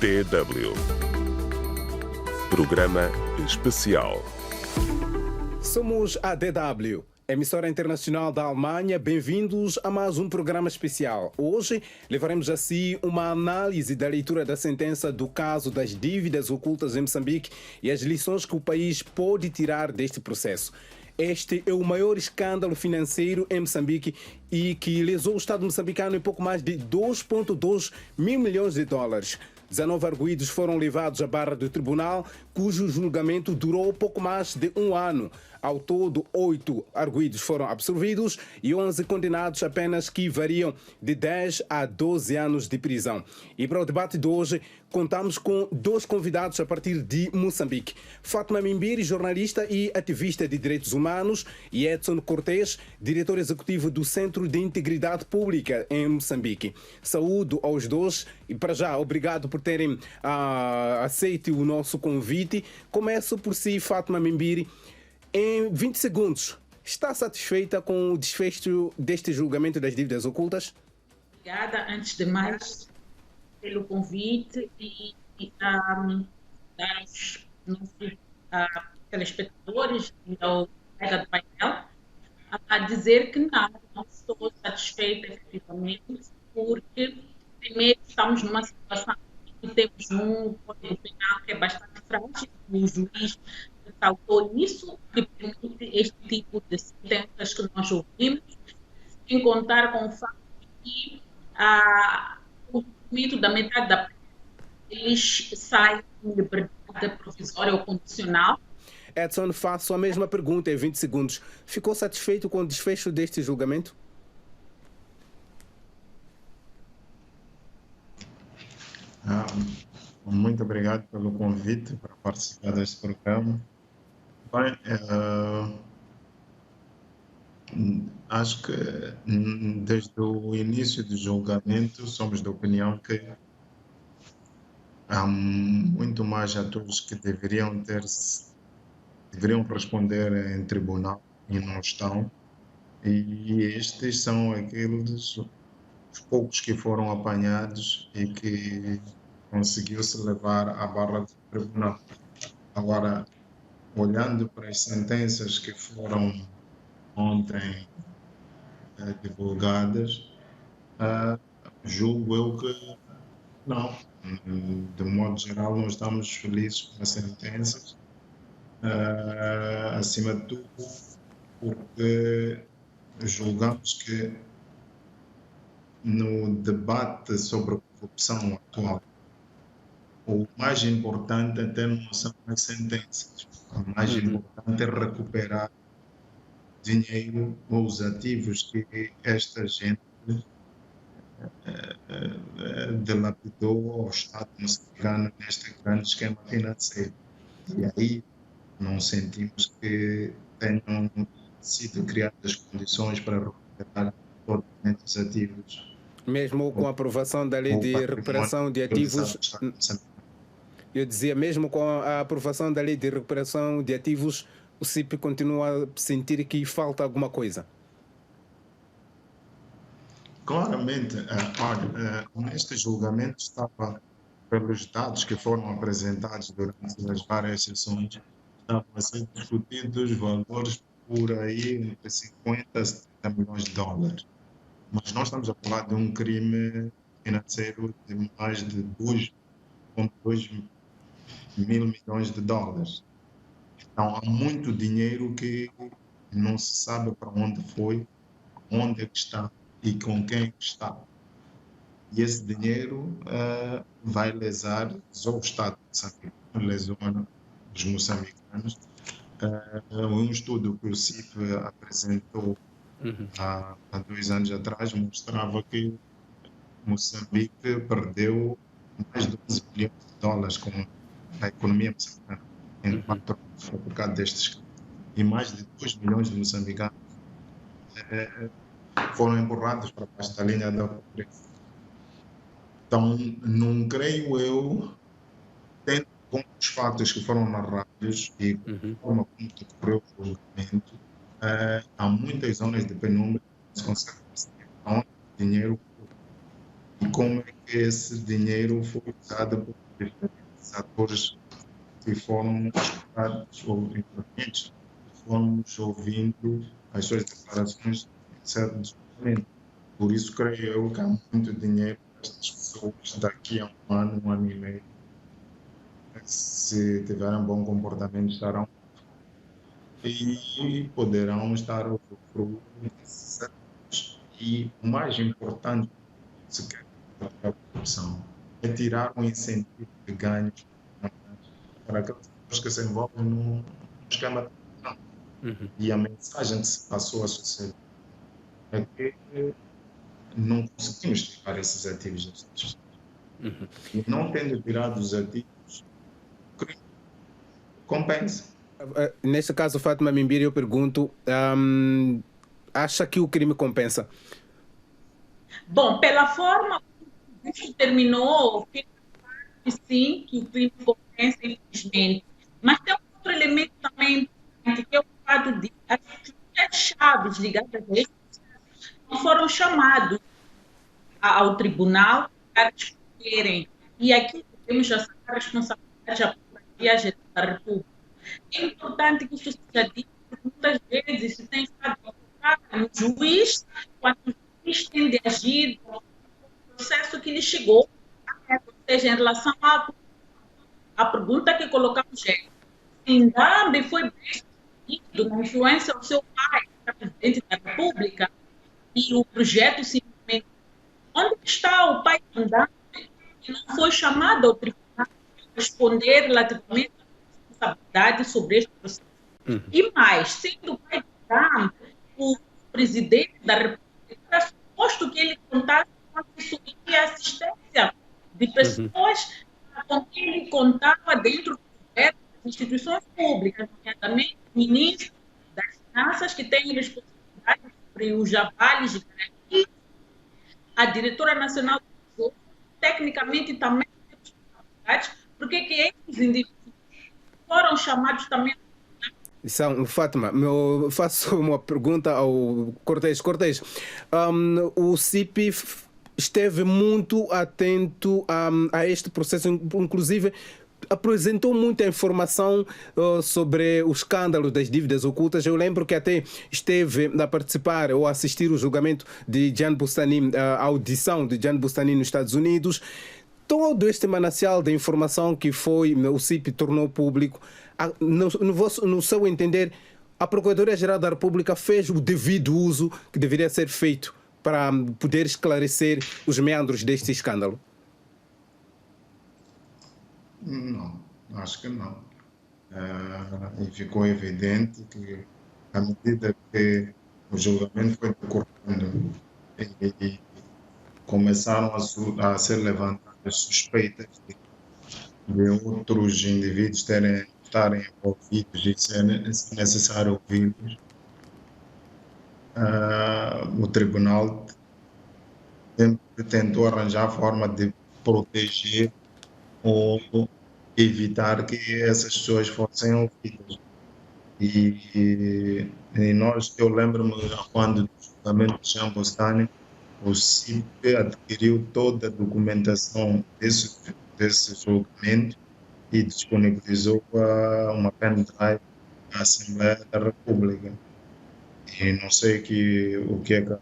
DW. Programa especial. Somos a DW, emissora internacional da Alemanha. Bem-vindos a mais um programa especial. Hoje levaremos a si uma análise da leitura da sentença do caso das dívidas ocultas em Moçambique e as lições que o país pode tirar deste processo. Este é o maior escândalo financeiro em Moçambique e que lesou o Estado moçambicano em pouco mais de 2,2 mil milhões de dólares. 19 arguidos foram levados à barra do tribunal, cujo julgamento durou pouco mais de um ano. Ao todo, 8 arguidos foram absolvidos e 11 condenados a penas que variam de 10 a 12 anos de prisão. E para o debate de hoje, contamos com dois convidados a partir de Moçambique. Fátima Mimbiri, jornalista e ativista de direitos humanos, e Edson Cortés, diretor executivo do Centro de Integridade Pública em Moçambique. Saúdo aos dois e, para já, obrigado por terem aceito o nosso convite. Começo por si, Fátima Mimbiri. Em 20 segundos, está satisfeita com o desfecho deste julgamento das dívidas ocultas? Obrigada, antes de mais, pelo convite e aos nossos telespectadores e ao colega do painel a dizer que não estou satisfeita efetivamente, porque primeiro estamos numa situação em que temos um código penal que é bastante frágil, o juiz ressaltou isso, que permite este tipo de sentenças que nós ouvimos, sem contar com o facto de que o cumprimento da metade da pena eles saem em liberdade provisória ou condicional. Edson, faço a mesma pergunta em 20 segundos. Ficou satisfeito com o desfecho deste julgamento? Muito obrigado pelo convite para participar deste programa. Bem, acho que desde o início do julgamento somos da opinião que há muito mais atores que deveriam responder em tribunal e não estão. E estes são aqueles os poucos que foram apanhados e que conseguiu-se levar à barra do tribunal. Agora, olhando para as sentenças que foram ontem divulgadas, julgo eu que não. De modo geral, não estamos felizes com as sentenças, acima de tudo, porque julgamos que no debate sobre a corrupção atual, o mais importante até não são as sentenças. O mais importante é recuperar dinheiro ou os ativos que esta gente dilapidou ao Estado moçambicano neste grande esquema financeiro. E aí não sentimos que tenham sido criadas condições para recuperar totalmente os ativos. Mesmo com a aprovação da lei de recuperação de ativos, eu dizia, mesmo com a aprovação da lei de recuperação de ativos, o CIP continua a sentir que falta alguma coisa. Claramente, neste julgamento estava, pelos dados que foram apresentados durante as várias sessões, estavam a ser discutidos valores por aí entre 50 a 70 milhões de dólares. Mas nós estamos a falar de um crime financeiro de mais de 2,2 mil milhões de dólares. Então, há muito dinheiro que não se sabe para onde foi, onde é que está e com quem é que está. E esse dinheiro vai lesar o Estado moçambicano, lesou os moçambicanos. Um estudo que o CIP apresentou há 2 anos atrás mostrava que Moçambique perdeu mais de 11 bilhões de dólares com a economia moçambicana em 4 anos por causa destes. E mais de 2 milhões de moçambicanos foram empurrados para baixo da linha da pobreza. Então, não creio eu, tendo com os fatos que foram narrados e a forma como decorreu o julgamento, há muitas zonas de penumbra que se consegue perceber onde o dinheiro. e como é que esse dinheiro foi usado por diferentes atores que foram escutados ou intervenientes, fomos ouvindo as suas declarações em certo momento. Por isso, creio eu que há muito dinheiro para estas pessoas daqui a um ano e meio. Se tiverem bom comportamento, estarão e poderão estar a usufruir desses serviços. E o mais importante, se quer a corrupção, é tirar um incentivo de ganhos para aquelas pessoas que se envolvem num esquema de corrupção. E a mensagem que se passou à sociedade é que não conseguimos tirar esses ativos das pessoas. E não tendo tirado os ativos, compensa. Neste caso, Fátima Mimbiri, eu pergunto, acha que o crime compensa? Bom, pela forma que terminou, sim, que o crime compensa, infelizmente. Mas tem um outro elemento também importante, que é o fato de as chaves ligadas a este processo não foram chamados ao tribunal para responderem. E aqui temos já a responsabilidade da Procuradoria-Geral da República. É importante que isso seja dito, porque muitas vezes se tem estado focado no juiz, quando o juiz tem de agir no processo que lhe chegou, ou seja, em relação à pergunta que colocamos é: Ndambi foi bem na influência do seu pai, que era presidente da República, e o projeto simplesmente. Onde está o pai de Ndambi, que não foi chamado ao tribunal para responder relativamente à responsabilidade sobre este processo? E mais, sendo o pai de Ndambi o presidente da República, era suposto que ele contasse com a assessoria e assistência de pessoas com quem ele contava dentro do governo, das instituições públicas, nomeadamente o ministro das Finanças, que tem responsabilidade sobre os avales de garantia, a diretora nacional do Tesouro, tecnicamente também tem responsabilidades, porque esses indivíduos foram chamados também. Fátima, eu faço uma pergunta ao Cortês. Cortês, o CIP esteve muito atento a este processo, inclusive apresentou muita informação sobre o escândalo das dívidas ocultas. Eu lembro que até esteve a participar ou assistir o julgamento de Jan Bustani, a audição de Jan Bustani nos Estados Unidos. Todo este manancial de informação que o CIP tornou público, no seu entender, a Procuradoria-Geral da República fez o devido uso que deveria ser feito para poder esclarecer os meandros deste escândalo? Não, acho que não. E ficou evidente que, à medida que o julgamento foi decorrendo e começaram a ser levantadas suspeitas de outros indivíduos estarem envolvidos e ser necessário ouvi-los, o tribunal sempre tentou arranjar a forma de proteger ou evitar que essas pessoas fossem ouvidas. E eu lembro-me quando no julgamento de Jan Bustani, o CIP adquiriu toda a documentação desse julgamento e disponibilizou uma pendrive à Assembleia da República. E não sei o que é que a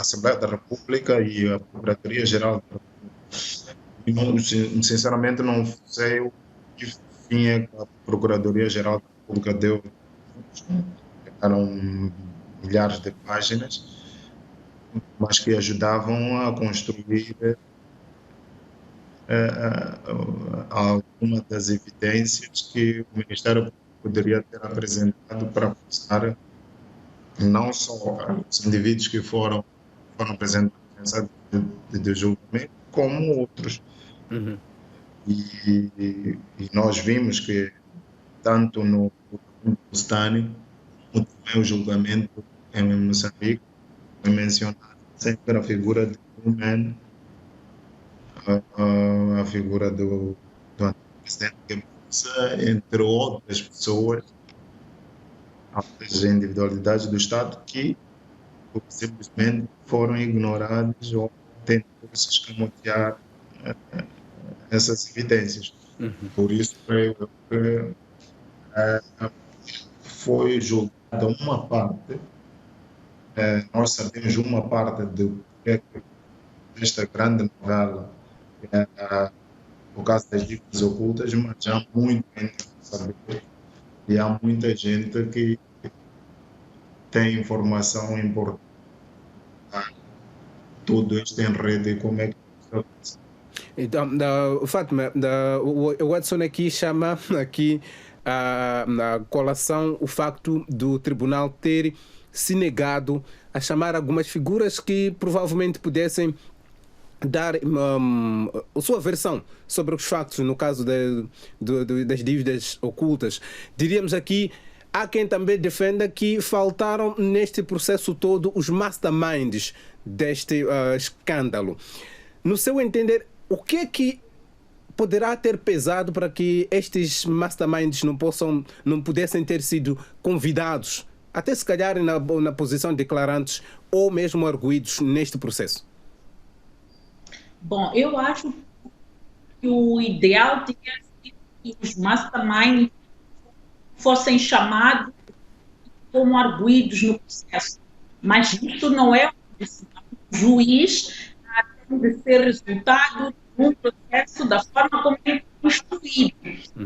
Assembleia da República e a Procuradoria-Geral da República. Sinceramente, não sei o que fim é que a Procuradoria-Geral da República deu. Eram milhares de páginas, mas que ajudavam a construir alguma das evidências que o Ministério poderia ter apresentado para acusar não só os indivíduos que foram apresentados de julgamento, como outros. E nós vimos que tanto no Bustani como também o julgamento em Moçambique foi mencionado sempre a figura de Truman, a figura do presidente Guebuza, entre outras pessoas, outras individualidades do Estado que simplesmente foram ignoradas ou tentou-se escamotear essas evidências. Por isso, creio que foi julgada uma parte, nós sabemos uma parte desta grande novela, o caso das dívidas ocultas, mas há muito ainda a saber, e há muita gente que tem informação importante, tudo este enredo e como é que isso acontece. Então, Fátima, o Edson aqui chama aqui na colação o facto do tribunal ter se negado a chamar algumas figuras que provavelmente pudessem dar a sua versão sobre os factos no caso das dívidas ocultas. Diríamos aqui, há quem também defenda que faltaram neste processo todo os masterminds deste escândalo. No seu entender, o que é que poderá ter pesado para que estes masterminds não pudessem ter sido convidados, até se calhar na posição de declarantes ou mesmo arguidos neste processo? Bom, eu acho que o ideal teria sido que os masterminds fossem chamados como arguidos no processo. Mas isso não é uma decisão. O juiz tem de ser resultado de um processo da forma como ele é construído.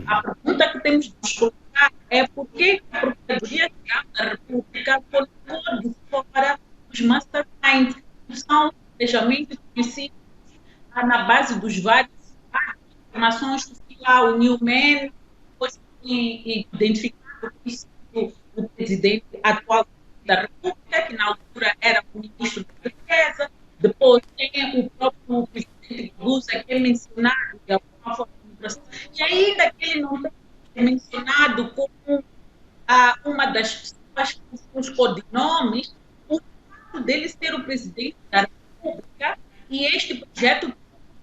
A pergunta que temos de nos colocar é por que a Procuradoria-Geral da República colocou de fora os masterminds, que são especialmente conhecidos na base dos vários informações que lá o Newman foi identificado como o presidente atual da República, que na altura era o ministro da Defesa. Depois tem o próprio presidente Guza, que é mencionado de alguma forma no processo. E ainda que ele não tenha mencionado como uma das suas codinomes, o fato dele ser o presidente da República e este projeto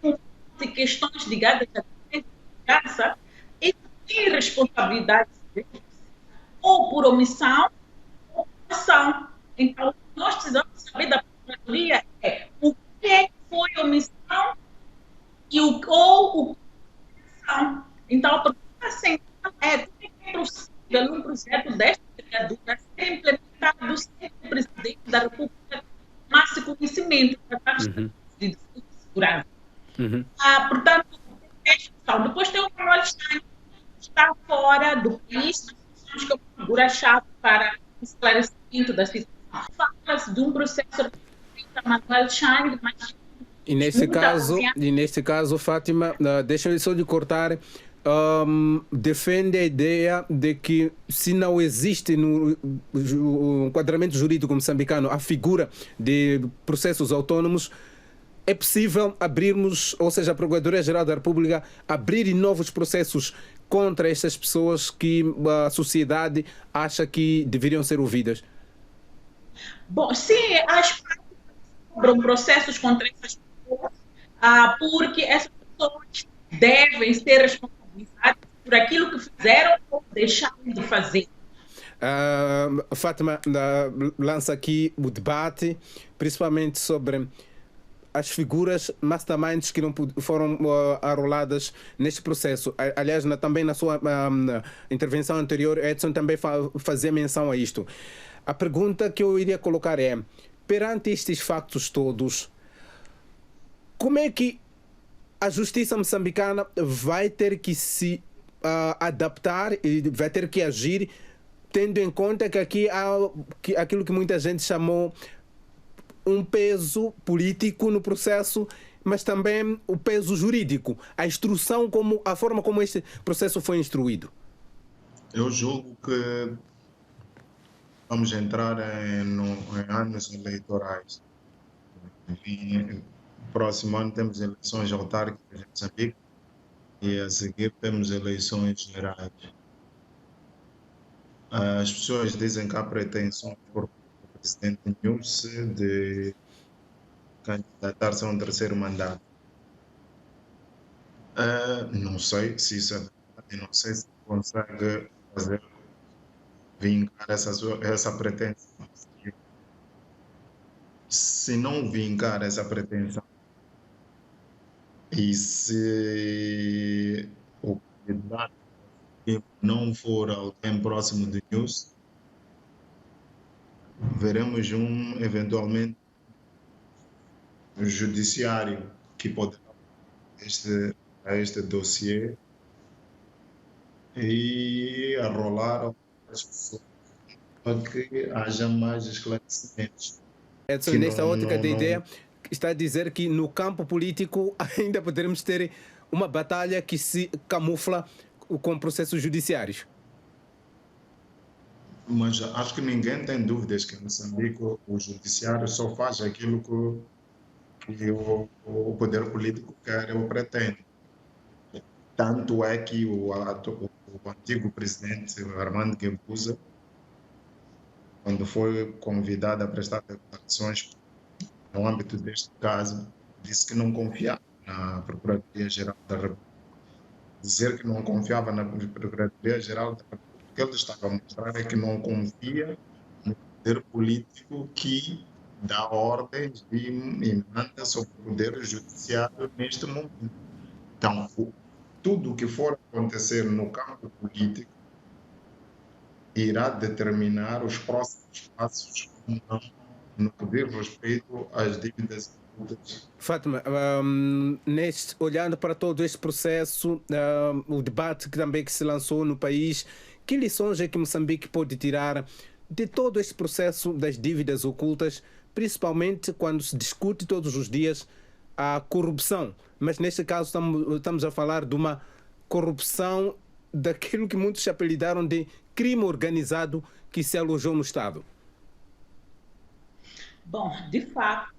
de questões ligadas à segurança, ele tem responsabilidade ou por omissão ou por ação. Então, nós precisamos saber da Procuradoria o que é que foi omissão ou o que foi ação. Então, a pergunta central é como é possível um projeto desta envergadura ser implementado sem o presidente da República tomasse conhecimento da de segurança. Portanto, depois tem o Manuel Stein, que está fora do país, mas que é uma figura-chave para o esclarecimento da situação. Fala-se de um processo de Manuel Stein, mas e neste caso, Fátima, deixa eu só lhe cortar, defende a ideia de que se não existe no enquadramento jurídico moçambicano a figura de processos autônomos, é possível abrirmos, ou seja, a Procuradoria-Geral da República abrir sobre processos contra estas pessoas que a sociedade acha que deveriam ser ouvidas? Bom, sim, as práticas sobre processos contra essas pessoas, porque essas pessoas devem ser responsabilizadas por aquilo que fizeram ou deixaram de fazer. Fátima lança aqui o debate, principalmente sobre as figuras masterminds que não foram arroladas neste processo. Aliás, também na sua intervenção anterior, Edson também fazia menção a isto. A pergunta que eu iria colocar é, perante estes factos todos, como é que a justiça moçambicana vai ter que se adaptar e vai ter que agir, tendo em conta que aqui há aquilo que muita gente chamou um peso político no processo, mas também o peso jurídico, a instrução, a forma como este processo foi instruído? Eu julgo que vamos entrar em anos eleitorais. No próximo ano temos eleições autárquicas em Moçambique e a seguir temos eleições gerais. As pessoas dizem que há pretensões por o presidente Nilce de candidatar-se a um terceiro mandato. Não sei se isso é verdade, não sei se consegue vingar essa pretensão. Se não vingar essa pretensão, E se o candidato não for alguém próximo de News, veremos eventualmente um judiciário que poderá este dossiê e arrolar as pessoas para que haja mais esclarecimentos. Edson, Que nesta não, ótica não, de não, ideia, está a dizer que no campo político ainda poderemos ter uma batalha que se camufla com processos judiciários. mas acho que ninguém tem dúvidas que em Moçambique o judiciário só faz aquilo que o poder político quer ou pretende. Tanto é que o antigo presidente Armando Guebuza, quando foi convidado a prestar declarações no âmbito deste caso, disse que não confiava na Procuradoria-Geral da República. Dizer que não confiava na Procuradoria-Geral da República, o que ele estava a mostrar é que não confia no poder político que dá ordens e manda sobre o poder judiciário neste momento. Então, tudo o que for acontecer no campo político irá determinar os próximos passos no que diz respeito às dívidas ocultas. Fátima, olhando para todo este processo, o debate que também que se lançou no país, que lições é que Moçambique pode tirar de todo este processo das dívidas ocultas, principalmente quando se discute todos os dias a corrupção? Mas neste caso estamos a falar de uma corrupção daquilo que muitos apelidaram de crime organizado que se alojou no Estado. Bom, de fato,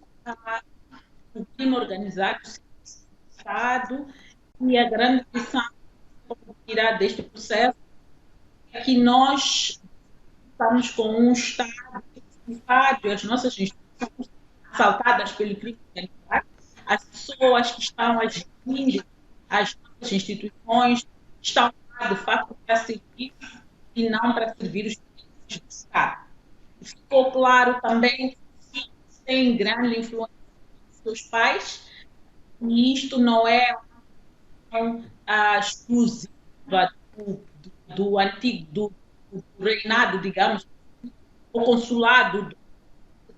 o crime organizado no Estado e a grande lição que pode tirar deste processo é que nós estamos com um Estado e as nossas instituições assaltadas pelo crime organizado, as pessoas que estão a gerir as nossas instituições estão lá, de fato, para servir e não para servir os interesses do Estado. Ficou claro também que tem grande influência dos seus pais, e isto não é uma exclusiva do antigo, do reinado, digamos, o consulado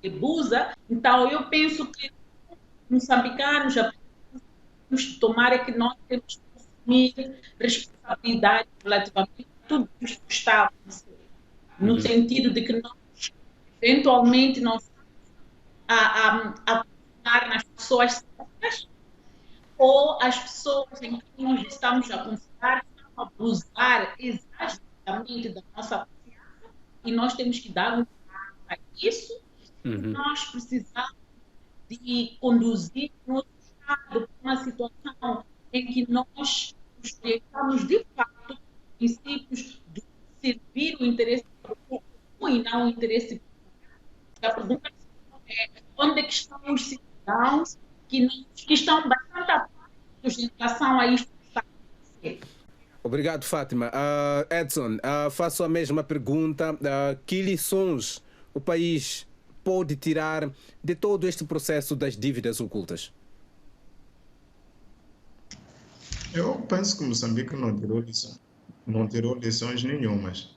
de Busa. Então, eu penso que moçambicanos já precisamos tomar é que nós temos que assumir responsabilidade relativamente a tudo isto que está a acontecer, no sentido de que nós, eventualmente, não estamos a pensar nas pessoas certas, ou as pessoas em que nós estamos a confiar estão a abusar exageradamente da nossa confiança, e nós temos que dar um passo a isso. Nós precisamos de conduzir o nosso Estado para uma situação em que nós nos projetamos de fato princípios de servir o interesse público e não o interesse público. A pergunta é onde é que estão os cidadãos que estão bastante atentos em relação a isto que está a acontecer. Obrigado, Fátima. Edson, faço a mesma pergunta. Que lições o país pode tirar de todo este processo das dívidas ocultas? Eu penso que Moçambique não tirou lições nenhumas.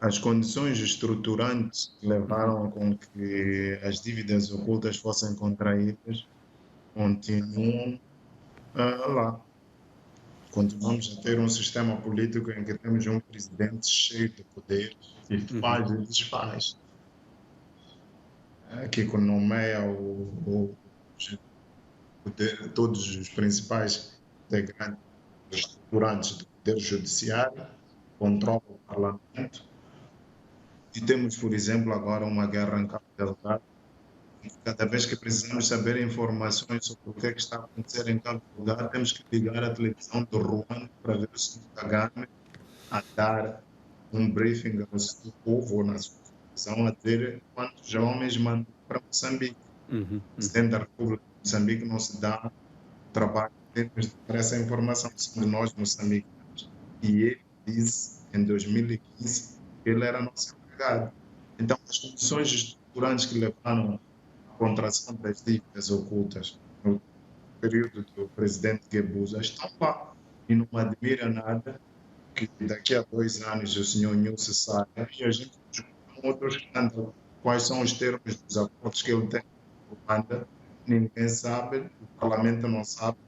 As condições estruturantes que levaram com que as dívidas ocultas fossem contraídas continuam lá. Continuamos a ter um sistema político em que temos um presidente cheio de poderes e faz e desfaz, que nomeia todos os principais integrantes estruturantes do poder judiciário, controla o parlamento. E temos, por exemplo, agora uma guerra em Cabo Delgado. Cada vez que precisamos saber informações sobre o que é que está a acontecer em Cabo Delgado, temos que ligar a televisão do Ruanda para ver o Sr. Kagame a dar um briefing ao seu povo ou na sua televisão a dizer quantos homens mandam para Moçambique. O presidente da República de Moçambique não se dá trabalho de dar essa informação, somos nós moçambicanos. E ele disse em 2015 que ele era nosso empregado. Então, as condições estruturantes que levaram à contração das dívidas ocultas período do presidente Guebuza estão lá e não admira nada que daqui a 2 anos o senhor Nilce saia e a gente com outros escândalos. Quais são os termos dos acordos que ele tem com a Luanda? Ninguém sabe, o parlamento não sabe,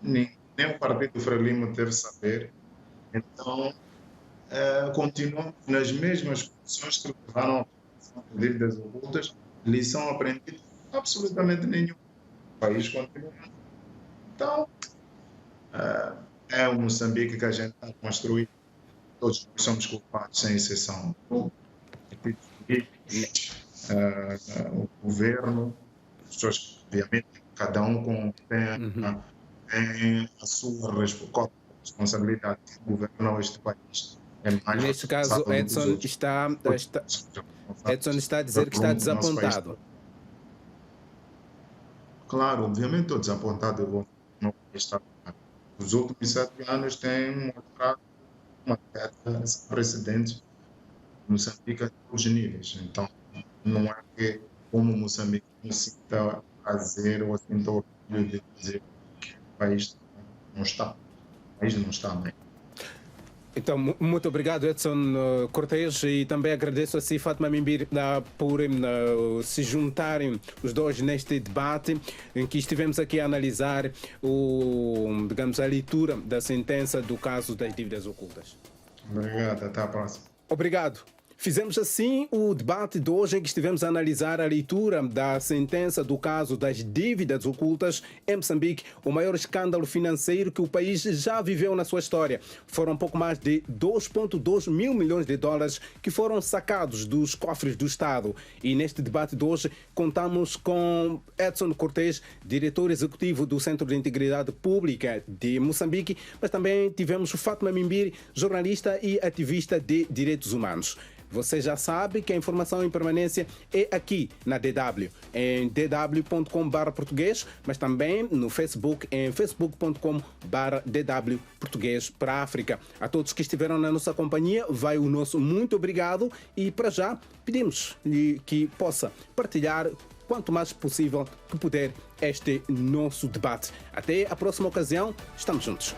nem o Partido Frelimo deve saber. Então, continuamos nas mesmas posições que levaram à formação de dívidas ocultas, lição aprendida absolutamente nenhum. O país continua. Então, é o Moçambique que a gente está a construir. Todos nós somos culpados, sem exceção. O governo, as pessoas, obviamente, cada um tem a sua responsabilidade. O governo deste país é mais. Neste caso, Edson está a dizer que está desapontado. Claro, obviamente estou desapontado. Os últimos 7 anos têm mostrado uma queda sem precedentes no Moçambique a todos os níveis. Então, não é que como Moçambique necessita fazer ou sinta orgulho de dizer que o país não está. O país não está bem. Então, muito obrigado, Edson Cortês, e também agradeço a si, Fátima Mimbir, por se juntarem os dois neste debate, em que estivemos aqui a analisar a leitura da sentença do caso das dívidas ocultas. Obrigado, até a próxima. Obrigado. Fizemos assim o debate de hoje em que estivemos a analisar a leitura da sentença do caso das dívidas ocultas em Moçambique, o maior escândalo financeiro que o país já viveu na sua história. Foram pouco mais de 2,2 mil milhões de dólares que foram sacados dos cofres do Estado. E neste debate de hoje contamos com Edson Cortês, diretor executivo do Centro de Integridade Pública de Moçambique, mas também tivemos Fátima Mimbir, jornalista e ativista de direitos humanos. Você já sabe que a informação em permanência é aqui na DW, em dw.com/português, mas também no Facebook, em facebook.com/DW Português para a África. A todos que estiveram na nossa companhia, vai o nosso muito obrigado e para já pedimos que possa partilhar quanto mais possível que puder este nosso debate. Até a próxima ocasião, estamos juntos.